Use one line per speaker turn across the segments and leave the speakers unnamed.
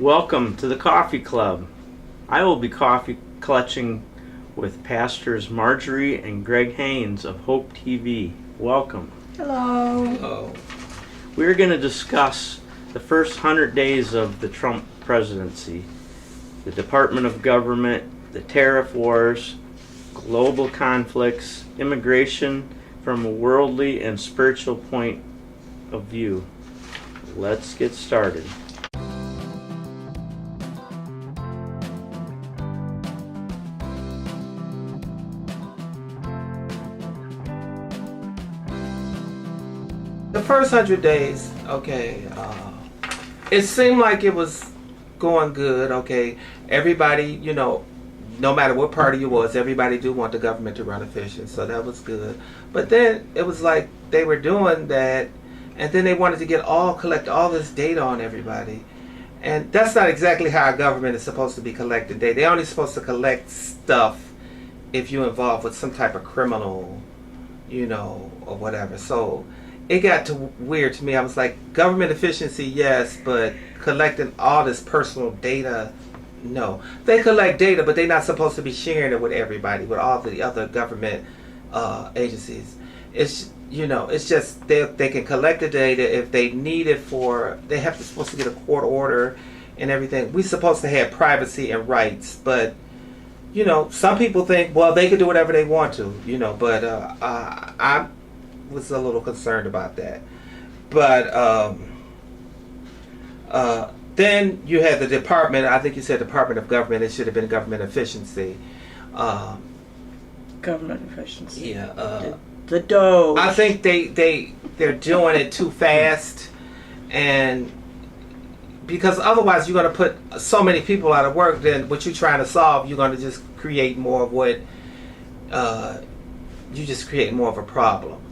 Welcome to the Coffee Club. I will be coffee clutching with Pastors Marjorie and Greg Haynes of Hope TV. Welcome.
Hello.
Hello.
We're going to discuss the first 100 days of the Trump presidency, the Department of Government, the tariff wars, global conflicts, immigration from a worldly and spiritual point of view. Let's get started.
The first 100 days, okay, it seemed like it was going good, okay. Everybody, no matter what party you was, everybody do want the government to run efficient, so that was good. But then it was like they were doing that, and then they wanted to collect all this data on everybody. And that's not exactly how a government is supposed to be collecting data. They're only supposed to collect stuff if you're involved with some type of criminal, or whatever. So it got weird to me. I was like, government efficiency, yes, but collecting all this personal data, no. They collect data, but they're not supposed to be sharing it with everybody, with all the other government agencies. It's just they can collect the data if they need it they have supposed to get a court order and everything. We're supposed to have privacy and rights, but some people think, well, they can do whatever they want to, but I was a little concerned about that. But then you had the department. I think you said Department of Government. It should have been government efficiency.
Government efficiency.
Yeah.
The Doge.
I think they're doing it too fast, and because otherwise you're going to put so many people out of work. Then what you're trying to solve, you're going to just create more of what you just create more of a problem.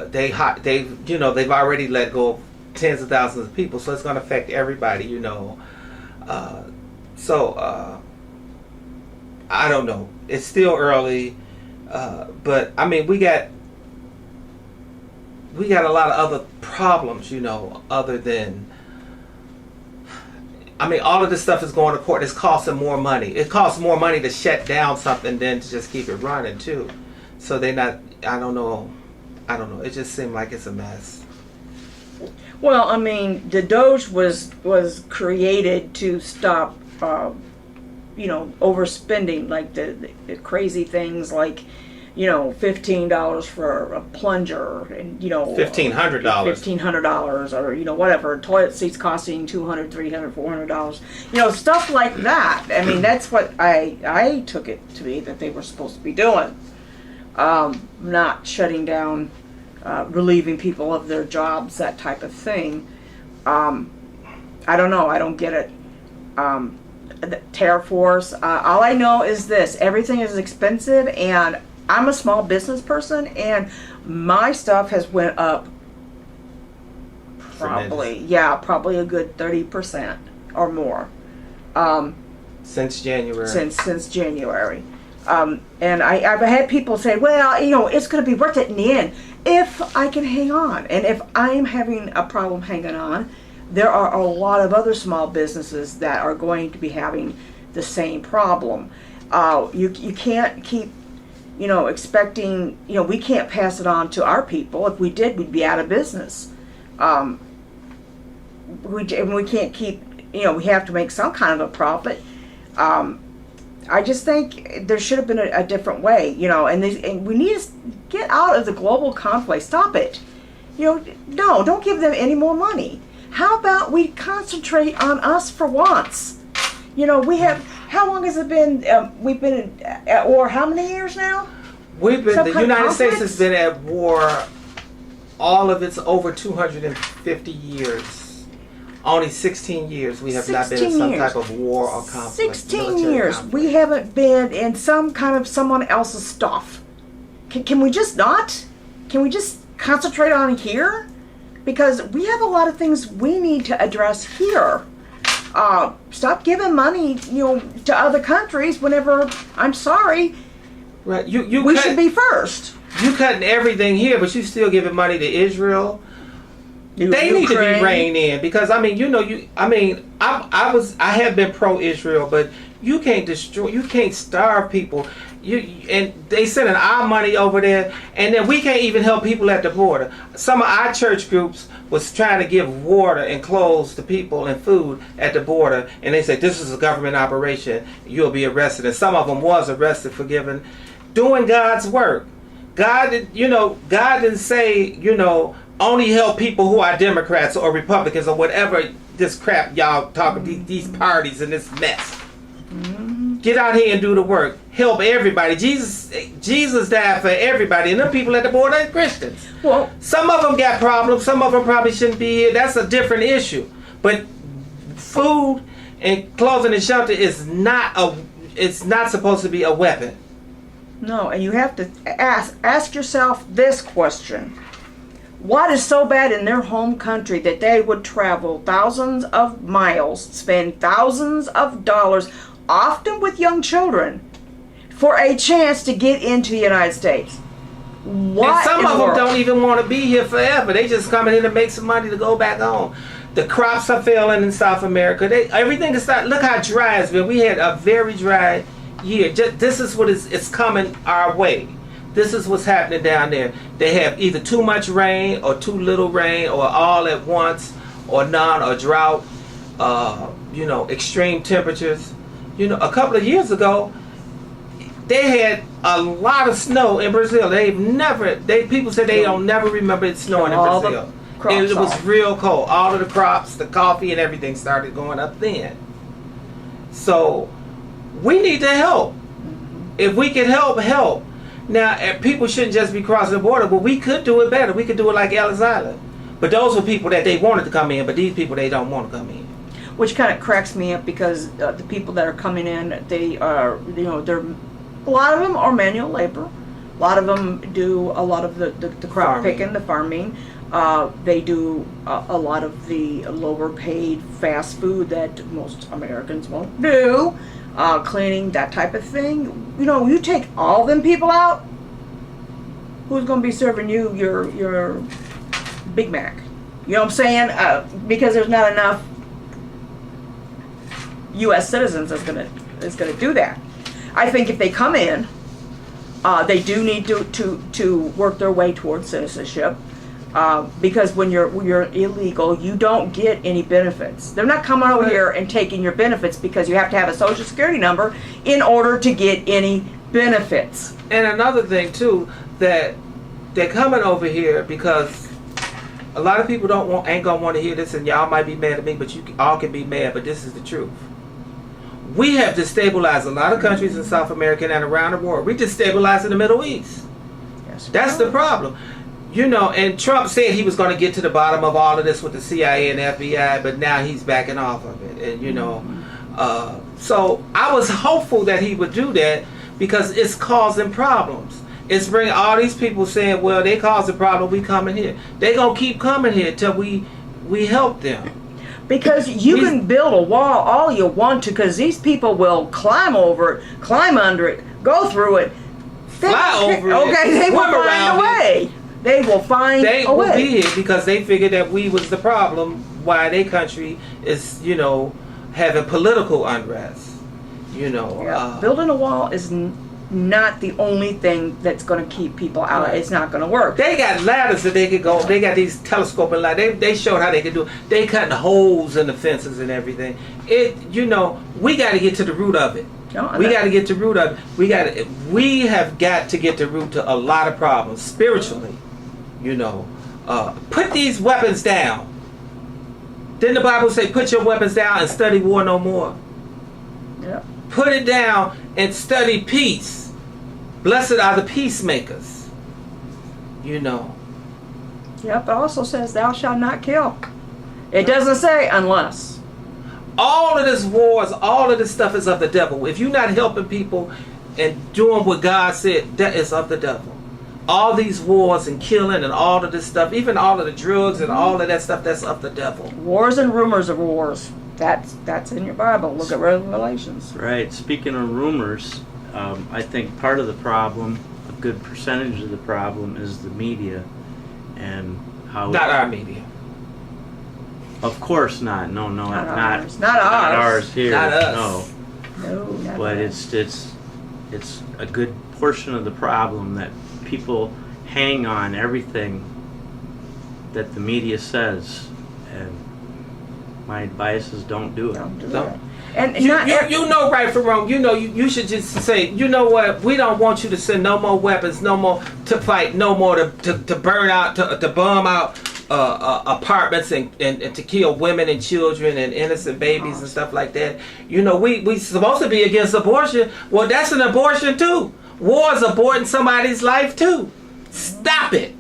They've already let go of tens of thousands of people, so it's going to affect everybody, So I don't know. It's still early, but I mean, we got a lot of other problems, other than. I mean, all of this stuff is going to court. It's costing more money. It costs more money to shut down something than to just keep it running too. So they're not. I don't know. It just seemed like it's a mess.
Well, I mean, the Doge was created to stop, overspending, like the crazy things like, $15 for a plunger, and
$1,500.
$1,500, or whatever. Toilet seats costing $200, $300, $400. Stuff like that. I mean, that's what I took it to be that they were supposed to be doing. Not shutting down, relieving people of their jobs, that type of thing. I don't know. I don't get it. The tariff wars. All I know is this: everything is expensive, and I'm a small business person, and my stuff has went up probably a good 30% or more.
Since January.
Since January. And I've had people say, well, it's going to be worth it in the end if I can hang on. And if I'm having a problem hanging on, there are a lot of other small businesses that are going to be having the same problem. You can't keep, expecting, we can't pass it on to our people. If we did, we'd be out of business. We can't keep, we have to make some kind of a profit. I just think there should have been a different way, and we need to get out of the global conflict. Stop it. No, don't give them any more money. How about we concentrate on us for once? How long has it been, we've been at war how many years now?
The United States has been at war, all of it's over 250 years. Only 16 years we have not been in some type of war or conflict.
16 years conflict. We haven't been in some kind of someone else's stuff. Can we just not? Can we just concentrate on here? Because we have a lot of things we need to address here. Stop giving money, to other countries whenever, I'm sorry,
right?
We should be first.
You cutting everything here, but you still giving money to Israel. They need to be
Ukraine.
reined in because I have been pro-Israel, but you can't starve people. And they sending our money over there, and then we can't even help people at the border. Some of our church groups was trying to give water and clothes to people and food at the border, and they said this is a government operation. You'll be arrested, and some of them was arrested for doing God's work. God didn't say only help people who are Democrats or Republicans or whatever this crap y'all talking these parties and this mess. Get out here and do the work. Help everybody. Jesus died for everybody, and them people at the border are Christians.
Well,
Some of them got problems. Some of them probably shouldn't be here. That's a different issue. But food and clothing and shelter is it's not supposed to be a weapon.
no, and you have to ask yourself this question. What is so bad in their home country that they would travel thousands of miles, spend thousands of dollars, often with young children, for a chance to get into the United States? What
And some
in the
of them
world?
don't even want to be here forever. They just coming in to make some money to go back home. The crops are failing in South America. Everything is starting. Look how dry it's been. We had a very dry year. This is what it's coming our way. This is what's happening down there. They have either too much rain or too little rain or all at once or none or drought. Extreme temperatures. A couple of years ago, they had a lot of snow in Brazil. People said they don't never remember it snowing in
All the
Brazil.
crops
It was
off.
real cold. All of the crops, the coffee and everything started going up then. So we need to help. If we can help. Now, people shouldn't just be crossing the border, but we could do it better. We could do it like Ellis Island. But those were people that they wanted to come in, but these people, they don't want to come in.
Which kind of cracks me up because the people that are coming in, they are, they're, a lot of them are manual labor. A lot of them do a lot of the crop
Farming.
picking, the farming. They do a lot of the lower paid fast food that most Americans won't do. Cleaning, that type of thing. You take all them people out, who's going to be serving you your Big Mac? You know what I'm saying? Because there's not enough U.S. citizens that's gonna do that. I think if they come in, they do need to work their way towards citizenship. Because when you're illegal, you don't get any benefits. They're not coming over here and taking your benefits because you have to have a social security number in order to get any benefits.
And another thing too, that they're coming over here because a lot of people ain't gonna want to hear this, and y'all might be mad at me, but you all can be mad, but this is the truth. We have destabilized a lot of countries in South America and around the world. We destabilized in the Middle East.
Yes,
That's the problem. And Trump said he was going to get to the bottom of all of this with the CIA and FBI, but now he's backing off of it. And, so I was hopeful that he would do that because it's causing problems. It's bringing all these people saying, well, they caused the problem, we coming here. They're going to keep coming here till we help them.
Because you can build a wall all you want to, because these people will climb over it, climb under it, go through it,
Fly over it,
okay, they will
swim
find
around
a way. They will find
They
a
will
way.
be here because they figured that we was the problem why their country is, having political unrest.
Building a wall is not the only thing that's going to keep people out.
Right.
It's not going to work.
They got ladders that they could go. They got these telescoping ladders. They showed how they could do it. They cutting holes in the fences and everything. We got to get to the root of it. We got to get to the root of it. We have got to get to the root to a lot of problems spiritually. Put these weapons down. Didn't the Bible say, put your weapons down and study war no more?
Yeah.
Put it down and study peace. Blessed are the peacemakers.
Yep, it also says thou shalt not kill. It doesn't say unless.
All of this wars, all of this stuff is of the devil. If you're not helping people and doing what God said, that is of the devil. All these wars and killing and all of this stuff, even all of the drugs and all of that stuff, that's of the devil.
Wars and rumors of wars. That's in your Bible. Look at Revelations.
Right. Speaking of rumors, I think part of the problem, a good percentage of the problem, is the media and how
Not our media.
Of course not. No,
Not
not
ours. Not ours.
ours here.
Not us.
No.
No, not
But
us.
it's a good portion of the problem that people hang on everything that the media says, and my advice is don't do it.
Don't do
Don't.
that. And
You,
not
you,
ev-
you know right from wrong. You know you should just say, you know what, we don't want you to send no more weapons, no more to fight, no more to burn out, to bomb out apartments and to kill women and children and innocent babies and stuff like that. You know, we supposed to be against abortion. Well, that's an abortion too. War is aborting somebody's life too. Stop it.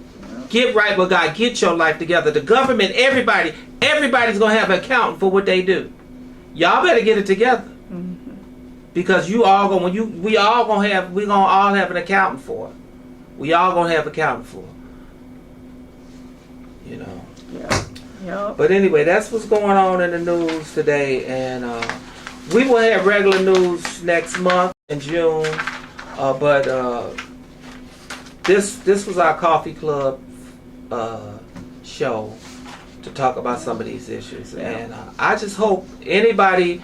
Get right with God. Get your life together. The government, everybody's gonna have an accountant for what they do. Y'all better get it together, because you all gonna we gonna all have an accountant for it. We all gonna have accountant for it. You know.
Yeah. Yep.
But anyway, that's what's going on in the news today, and we will have regular news next month in June. But this was our coffee club show to talk about some of these issues, and I just hope anybody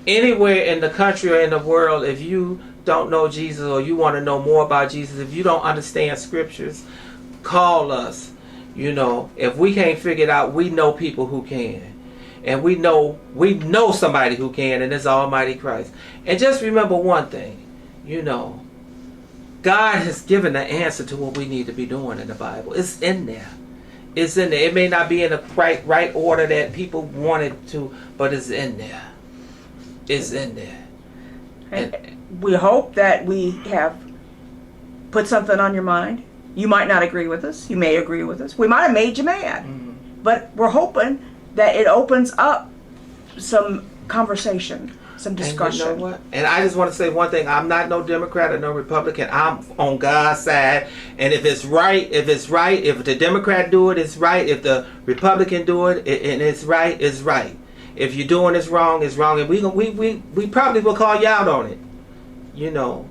anywhere in the country or in the world, if you don't know Jesus or you want to know more about Jesus, if you don't understand scriptures, call us. You know, if we can't figure it out, we know people who can, and we know somebody who can, and it's Almighty Christ. And just remember one thing, you know, God has given the answer to what we need to be doing in the Bible. It's in there. It's in there. It may not be in the right order that people want it to, but it's in there. It's in there.
And we hope that we have put something on your mind. You might not agree with us. You may agree with us. We might have made you mad. But we're hoping that it opens up some conversation, some discussion.
And you know what? And I just want to say one thing. I'm not no Democrat or no Republican. I'm on God's side. And if it's right, if the Democrat do it, it's right. If the Republican do it, and it's right, it's right. If you're doing this wrong, it's wrong. And we probably will call you out on it. You know.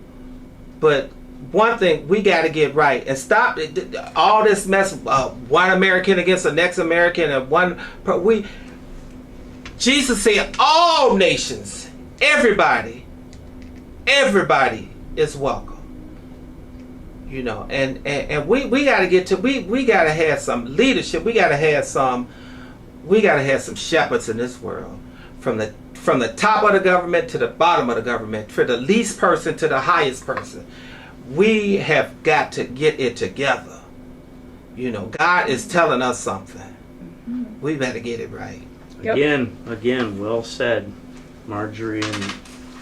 But one thing, we got to get right and stop all this mess. One American against the next American, and Jesus said all nations, everybody is welcome. You know, and we got to get to we got to have some leadership. We got to have some shepherds in this world, from the top of the government to the bottom of the government, for the least person to the highest person. We have got to get it together. You know, God is telling us something. We better get it right.
Yep.
Again, well said, Marjorie and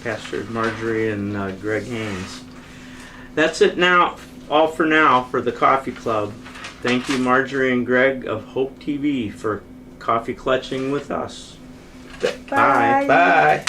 Pastor Marjorie and Greg Haynes. That's it now, all for now for the Coffee Club. Thank you, Marjorie and Greg of Hope TV, for coffee clutching with us.
Bye.
Bye.